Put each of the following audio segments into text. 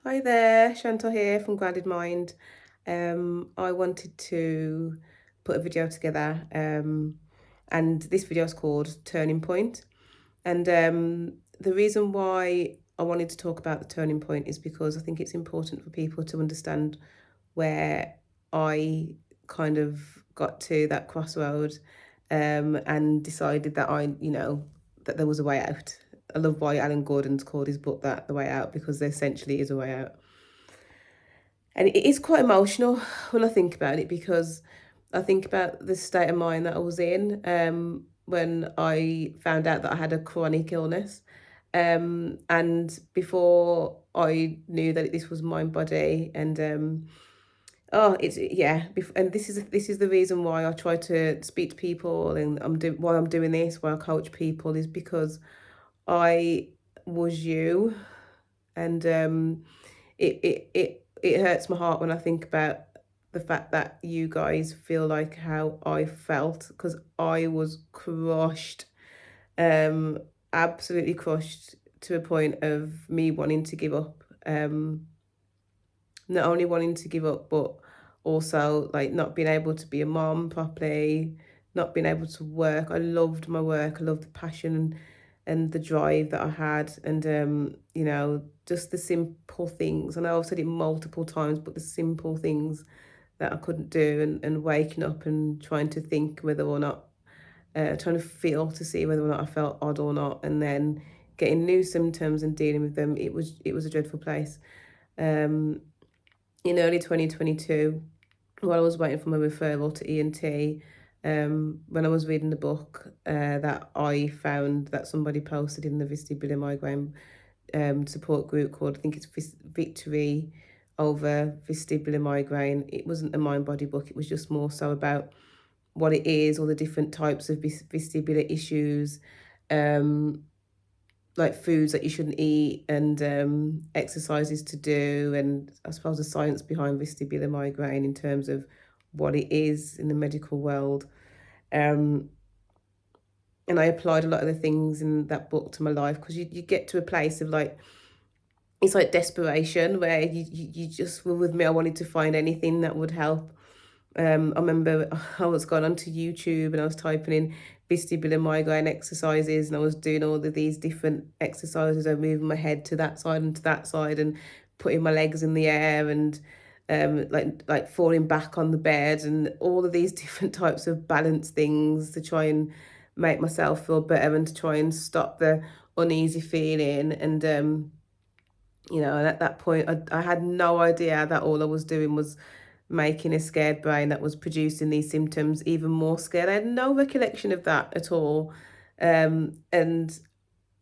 Hi there, Chantal here from Grounded Mind. I wanted to put a video together, and this video is called Turning Point. And the reason why I wanted to talk about the turning point is because I think it's important for people to understand where I kind of got to that crossroad, and decided that that there was a way out. I love why Alan Gordon's called his book that, The Way Out, because there essentially is a way out. And it is quite emotional when I think about it, because I think about the state of mind that I was in, when I found out that I had a chronic illness. And before I knew that this was mind body, and oh, it's yeah. And this is the reason why I try to speak to people, and why I'm doing this, why I coach people, is because I was you, and it hurts my heart when I think about the fact that you guys feel like how I felt, because I was crushed, um, absolutely crushed, to a point of me wanting to give up. Not only wanting to give up, but also like not being able to be a mom properly, not being able to work. I loved my work. I loved the passion and the drive that I had, and just the simple things. I know I've said it multiple times, but the simple things that I couldn't do, and waking up and trying to think whether or not, trying to feel to see whether or not I felt odd or not, and then getting new symptoms and dealing with them. It was a dreadful place. Um, in early 2022, while I was waiting for my referral to ENT, when I was reading the book, that I found that somebody posted in the Vestibular Migraine support group called, I think it's Victory Over Vestibular Migraine. It wasn't a mind body book, it was just more so about what it is, all the different types of vestibular issues, um, like foods that you shouldn't eat, and exercises to do, and I suppose the science behind vestibular migraine in terms of what it is in the medical world. Um, and I applied a lot of the things in that book to my life, because you get to a place of like, it's like desperation, where you just were with me. I wanted to find anything that would help. I remember I was going onto YouTube and I was typing in vestibular migraine exercises, and I was doing all of these different exercises. I was moving my head to that side and to that side, and putting my legs in the air, and like falling back on the bed, and all of these different types of balance things to try and make myself feel better, and to try and stop the uneasy feeling. And and at that point, I had no idea that all I was doing was making a scared brain that was producing these symptoms even more scared. I had no recollection of that at all. And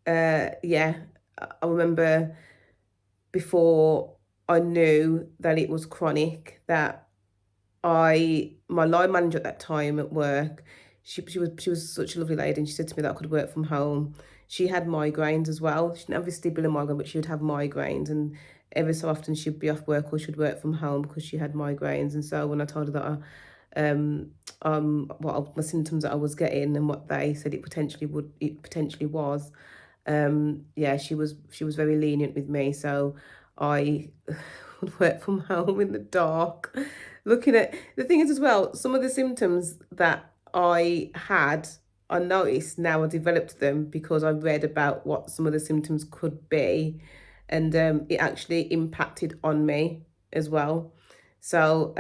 yeah, I remember before I knew that it was chronic, that my line manager at that time at work, she was such a lovely lady, and she said to me that I could work from home. She had migraines as well. She didn't have vestibular migraine, but she would have migraines, and every so often she'd be off work or she'd work from home because she had migraines. And so when I told her that what my symptoms that I was getting, and what they said it potentially was, yeah, she was very lenient with me. So I would work from home in the dark, looking at the thing is as well, some of the symptoms that I had, I noticed now I developed them because I read about what some of the symptoms could be, and it actually impacted on me as well. So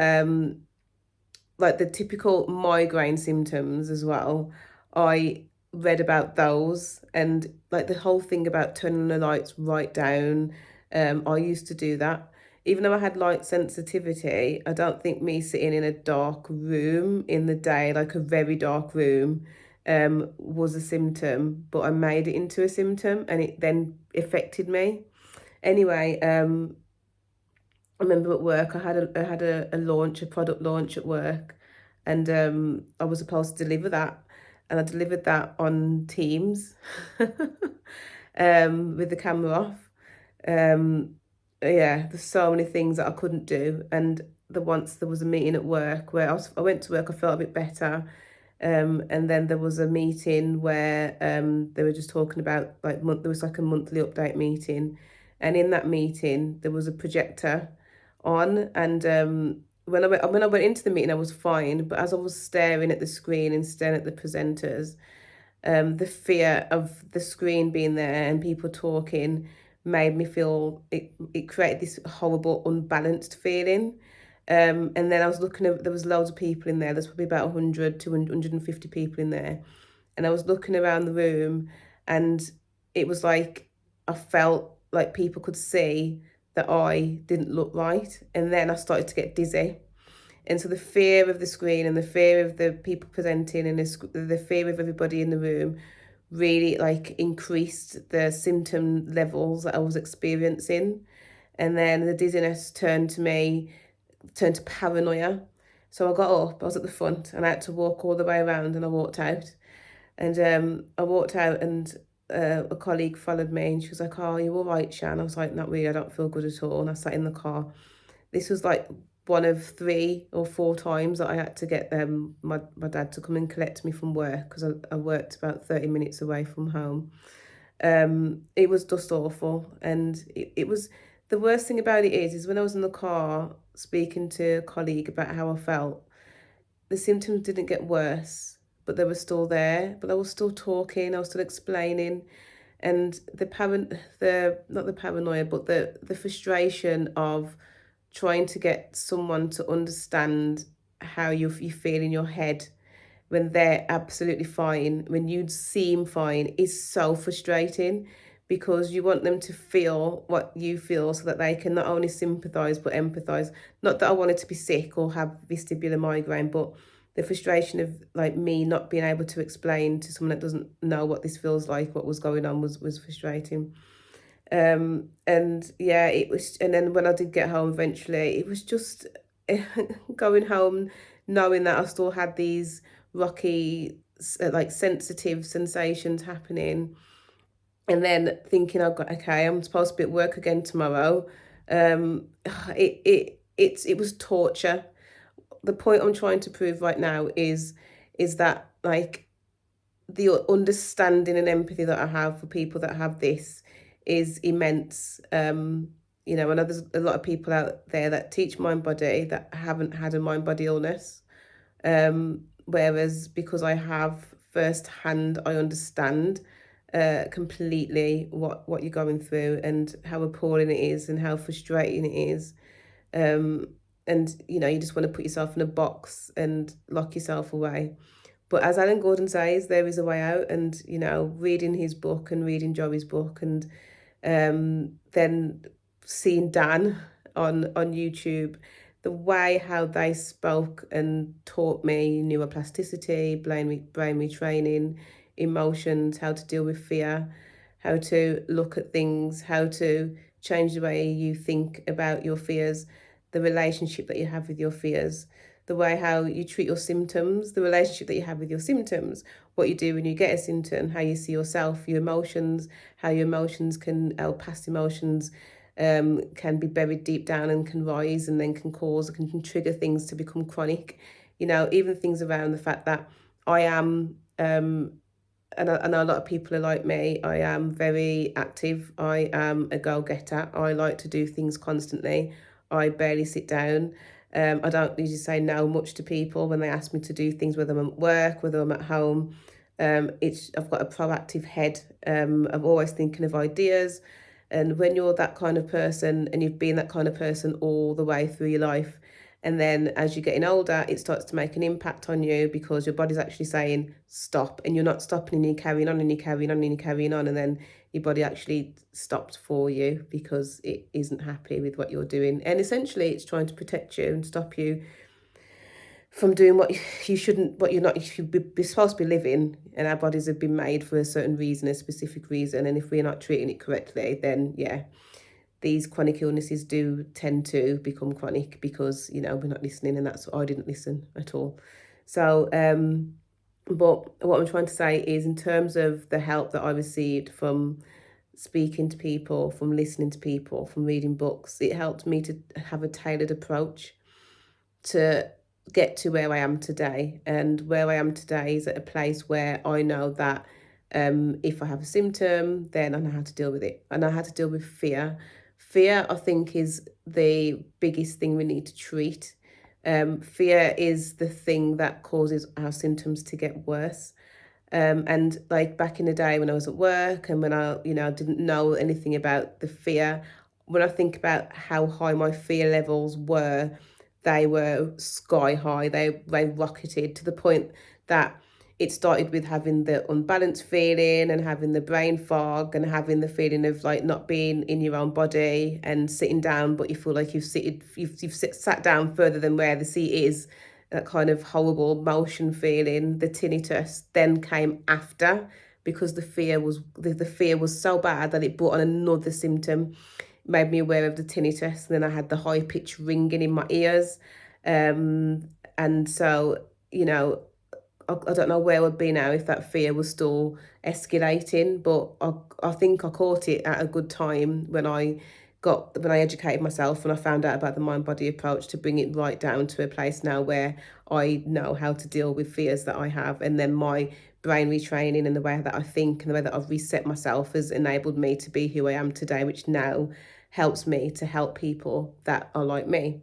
like the typical migraine symptoms as well, I read about those, and like the whole thing about turning the lights right down. I used to do that. Even though I had light sensitivity, I don't think me sitting in a dark room in the day, like a very dark room, was a symptom, but I made it into a symptom, and it then affected me. Anyway, I remember at work, I had a launch, a product launch at work, and I was supposed to deliver that, and I delivered that on Teams, with the camera off. Um, yeah, there's so many things that I couldn't do, and once there was a meeting at work where I went to work, I felt a bit better, and then there was a meeting where they were just talking about like there was like a monthly update meeting, And in that meeting, there was a projector on, and when I went into the meeting, I was fine. But as I was staring at the screen and staring at the presenters, the fear of the screen being there and people talking made me feel it created this horrible unbalanced feeling. And then I was looking at, there was loads of people in there. There's probably about 100 to 150 people in there. And I was looking around the room, and it was like I felt like people could see that I didn't look right. And then I started to get dizzy. And so the fear of the screen and the fear of the people presenting and the fear of everybody in the room really like increased the symptom levels that I was experiencing. And then the dizziness turned to paranoia. So I got up, I was at the front, and I had to walk all the way around, and I walked out. And I walked out, and a colleague followed me, and she was like, "Oh, are you all right, Shan?" I was like, "Not really, I don't feel good at all." And I sat in the car. This was like one of 3 or 4 times that I had to get my dad to come and collect me from work, because I worked about 30 minutes away from home. It was just awful. And it was, the worst thing about it is when I was in the car speaking to a colleague about how I felt, the symptoms didn't get worse, but they were still there. But I was still talking, I was still explaining. And the not the paranoia, but the frustration of trying to get someone to understand how you feel in your head when they're absolutely fine, when you seem fine, is so frustrating, because you want them to feel what you feel so that they can not only sympathize but empathize. Not that I wanted to be sick or have vestibular migraine, but the frustration of like me not being able to explain to someone that doesn't know what this feels like, what was going on, was frustrating. And yeah, it was. And then when I did get home eventually, it was just going home knowing that I still had these rocky, like sensitive sensations happening, and then thinking, "I've got okay, I'm supposed to be at work again tomorrow." It was torture. The point I'm trying to prove right now is that like the understanding and empathy that I have for people that have this is immense. I know there's a lot of people out there that teach mind body that haven't had a mind body illness. Whereas because I have firsthand, I understand completely what you're going through and how appalling it is and how frustrating it is. Um, and you just want to put yourself in a box and lock yourself away. But as Alan Gordon says, there is a way out. And reading his book and reading Joey's book, and then seeing Dan on YouTube, the way how they spoke and taught me neuroplasticity, brain retraining, emotions, how to deal with fear, how to look at things, how to change the way you think about your fears, the relationship that you have with your fears, the way how you treat your symptoms, the relationship that you have with your symptoms, what you do when you get a symptom, how you see yourself, your emotions, how your emotions our past emotions can be buried deep down and can rise and then can trigger things to become chronic. Even things around the fact that I am, and I know a lot of people are like me, I am very active. I am a go-getter. I like to do things constantly. I barely sit down. I don't usually say no much to people when they ask me to do things, whether I'm at work, whether I'm at home. I've got a proactive head. I'm always thinking of ideas. And when you're that kind of person and you've been that kind of person all the way through your life, and then as you're getting older, it starts to make an impact on you because your body's actually saying stop, and you're not stopping, and you're carrying on and you're carrying on and you're carrying on. And then your body actually stops for you because it isn't happy with what you're doing. And essentially, it's trying to protect you and stop you from doing what you shouldn't, what you're not, you should be supposed to be living. And our bodies have been made for a certain reason, a specific reason. And if we're not treating it correctly, then yeah, these chronic illnesses do tend to become chronic because we're not listening. And that's, I didn't listen at all. So but what I'm trying to say is, in terms of the help that I received from speaking to people, from listening to people, from reading books, it helped me to have a tailored approach to get to where I am today. And where I am today is at a place where I know that If I have a symptom, then I know how to deal with it. I know how to deal with fear. Fear, I think, is the biggest thing we need to treat. Fear is the thing that causes our symptoms to get worse. And like back in the day when I was at work and when I didn't know anything about the fear, when I think about how high my fear levels were, they were sky high. They rocketed to the point that it started with having the unbalanced feeling and having the brain fog and having the feeling of like not being in your own body and sitting down, but you feel like you've sat down further than where the seat is. That kind of horrible motion feeling. The tinnitus then came after because the fear was so bad that it brought on another symptom, made me aware of the tinnitus. And then I had the high pitched ringing in my ears. And so, I don't know where I'd be now if that fear was still escalating, but I think I caught it at a good time when I educated myself and I found out about the mind body approach to bring it right down to a place now where I know how to deal with fears that I have. And then my brain retraining and the way that I think and the way that I've reset myself has enabled me to be who I am today, which now helps me to help people that are like me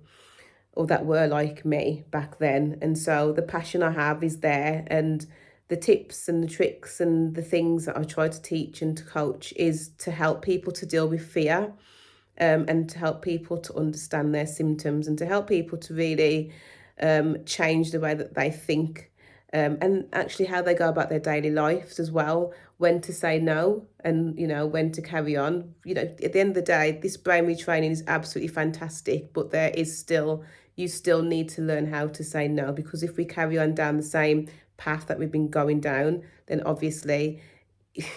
or that were like me back then. And so the passion I have is there, and the tips and the tricks and the things that I try to teach and to coach is to help people to deal with fear, and to help people to understand their symptoms and to help people to really change the way that they think, and actually how they go about their daily lives as well, when to say no and when to carry on. At the end of the day, this brain retraining is absolutely fantastic, but you still need to learn how to say no, because if we carry on down the same path that we've been going down, then obviously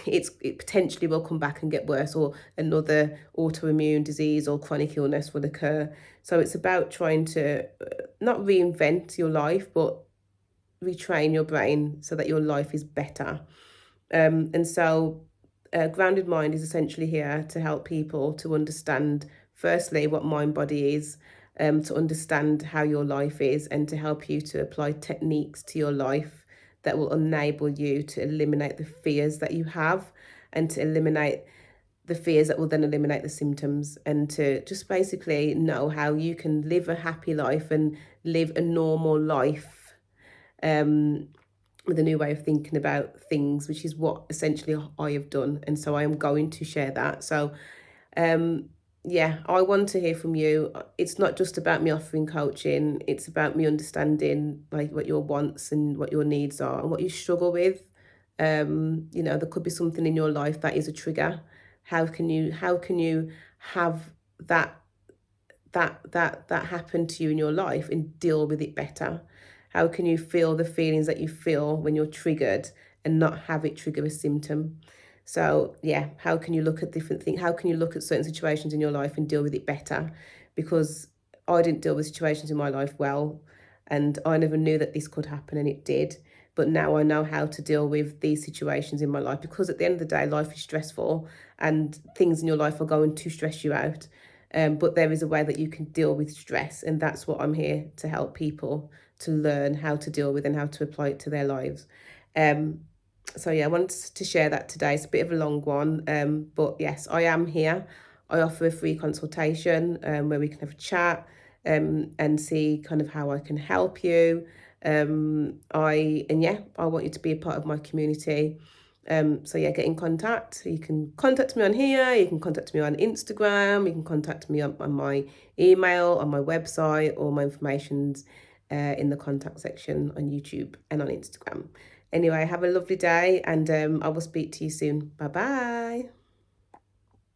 it potentially will come back and get worse, or another autoimmune disease or chronic illness will occur. So it's about trying to not reinvent your life, but retrain your brain so that your life is better. And so Grounded Mind is essentially here to help people to understand, firstly, what mind body is, to understand how your life is, and to help you to apply techniques to your life that will enable you to eliminate the fears that you have, and to eliminate the fears that will then eliminate the symptoms, and to just basically know how you can live a happy life and live a normal life, um, with a new way of thinking about things, which is what essentially I have done. And so I am going to share that. So, um, yeah, I want to hear from you. It's not just about me offering coaching, it's about me understanding like what your wants and what your needs are and what you struggle with. There could be something in your life that is a trigger. How can you have that happen to you in your life and deal with it better? How can you feel the feelings that you feel when you're triggered and not have it trigger a symptom? So yeah, how can you look at different things? How can you look at certain situations in your life and deal with it better? Because I didn't deal with situations in my life well, and I never knew that this could happen, and it did. But now I know how to deal with these situations in my life, because at the end of the day, life is stressful and things in your life are going to stress you out. But there is a way that you can deal with stress, and that's what I'm here to help people to learn how to deal with and how to apply it to their lives. Um, so yeah, I wanted to share that today. It's a bit of a long one, but yes, I am here. I offer a free consultation where we can have a chat, and see kind of how I can help you. I want you to be a part of my community. So yeah, get in contact. You can contact me on here, you can contact me on Instagram, you can contact me on my email, on my website, or my information's in the contact section on YouTube and on Instagram. Anyway, have a lovely day, and I will speak to you soon. Bye bye.